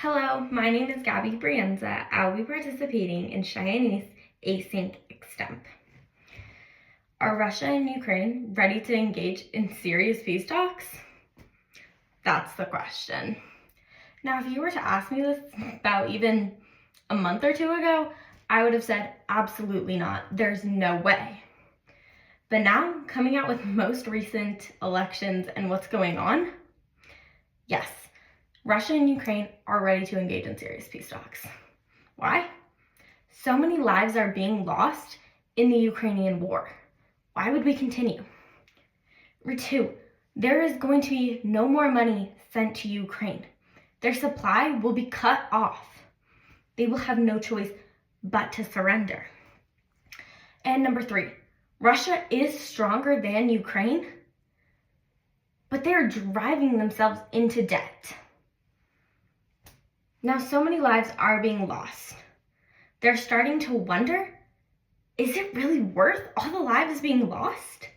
Hello, my name is Gabby Brienza. I'll be participating in Cheyenne's Async Extemp. Are Russia and Ukraine ready to engage in serious peace talks? That's the question. Now, if you were to ask me this about even a month or two ago, I would have said absolutely not. There's no way. But now, coming out with most recent elections and what's going on, yes, Russia and Ukraine are ready to engage in serious peace talks. Why? So many lives are being lost in the Ukrainian war. Why would we continue? Number two, there is going to be no more money sent to Ukraine. Their supply will be cut off. They will have no choice but to surrender. And number three, Russia is stronger than Ukraine, but they're driving themselves into debt. Now, so many lives are being lost. They're starting to wonder, is it really worth all the lives being lost?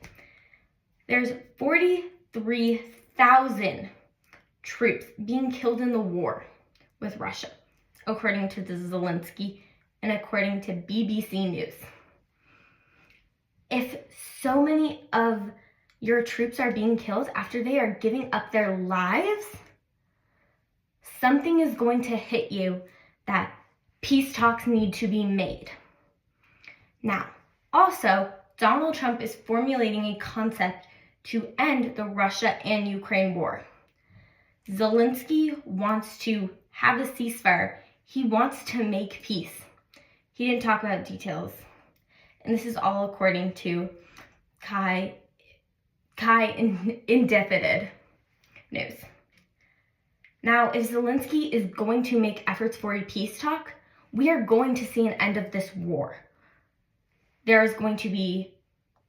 There's 43,000 troops being killed in the war with Russia, according to the Zelensky and according to BBC News. If so many of your troops are being killed after they are giving up their lives, something is going to hit you that peace talks need to be made. Now, also, Donald Trump is formulating a concept to end the Russia and Ukraine war. Zelensky wants to have a ceasefire. He wants to make peace. He didn't talk about details. And this is all according to Cheyenne Independent News. Now, if Zelensky is going to make efforts for a peace talk, we are going to see an end of this war. There is going to be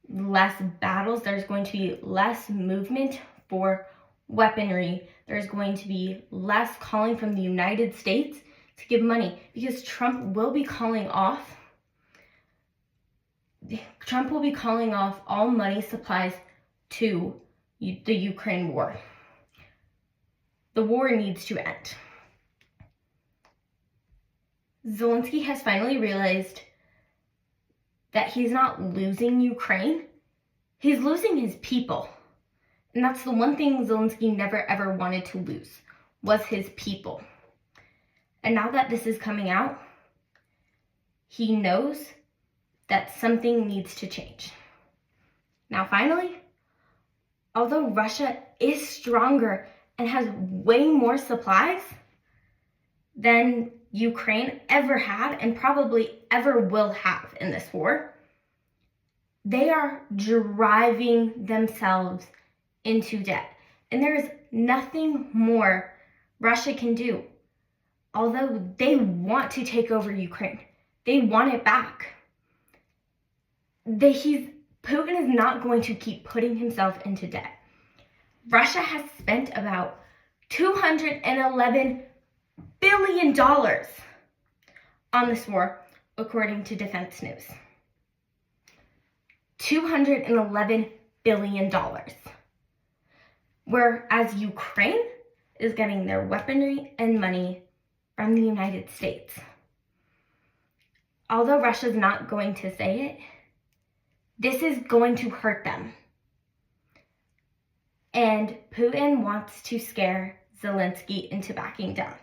less battles. There's going to be less movement for weaponry. There's going to be less calling from the United States to give money because Trump will be calling off all money supplies to the Ukraine war. The war needs to end. Zelensky has finally realized that he's not losing Ukraine. He's losing his people. And that's the one thing Zelensky never ever wanted to lose, was his people. And now that this is coming out, he knows that something needs to change. Now finally, although Russia is stronger and has way more supplies than Ukraine ever had and probably ever will have in this war, they are driving themselves into debt. And there is nothing more Russia can do. Although they want to take over Ukraine, they want it back. Putin is not going to keep putting himself into debt. Russia has spent about $211 billion on this war, according to Defense News. $211 billion. Whereas Ukraine is getting their weaponry and money from the United States. Although Russia's not going to say it, this is going to hurt them. And Putin wants to scare Zelensky into backing down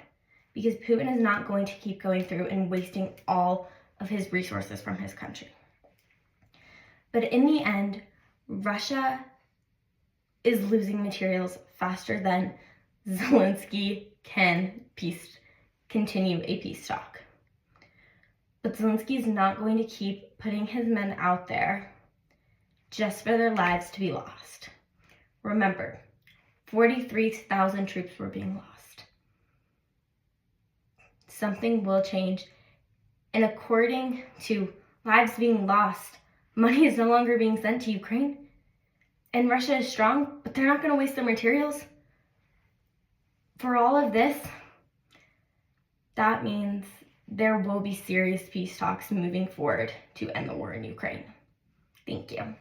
because Putin is not going to keep going through and wasting all of his resources from his country. But in the end, Russia is losing materials faster than Zelensky can continue a peace talk. But Zelensky is not going to keep putting his men out there just for their lives to be lost. Remember, 43,000 troops were being lost. Something will change. And according to lives being lost, money is no longer being sent to Ukraine. And Russia is strong, but they're not going to waste their materials. For all of this, that means there will be serious peace talks moving forward to end the war in Ukraine. Thank you.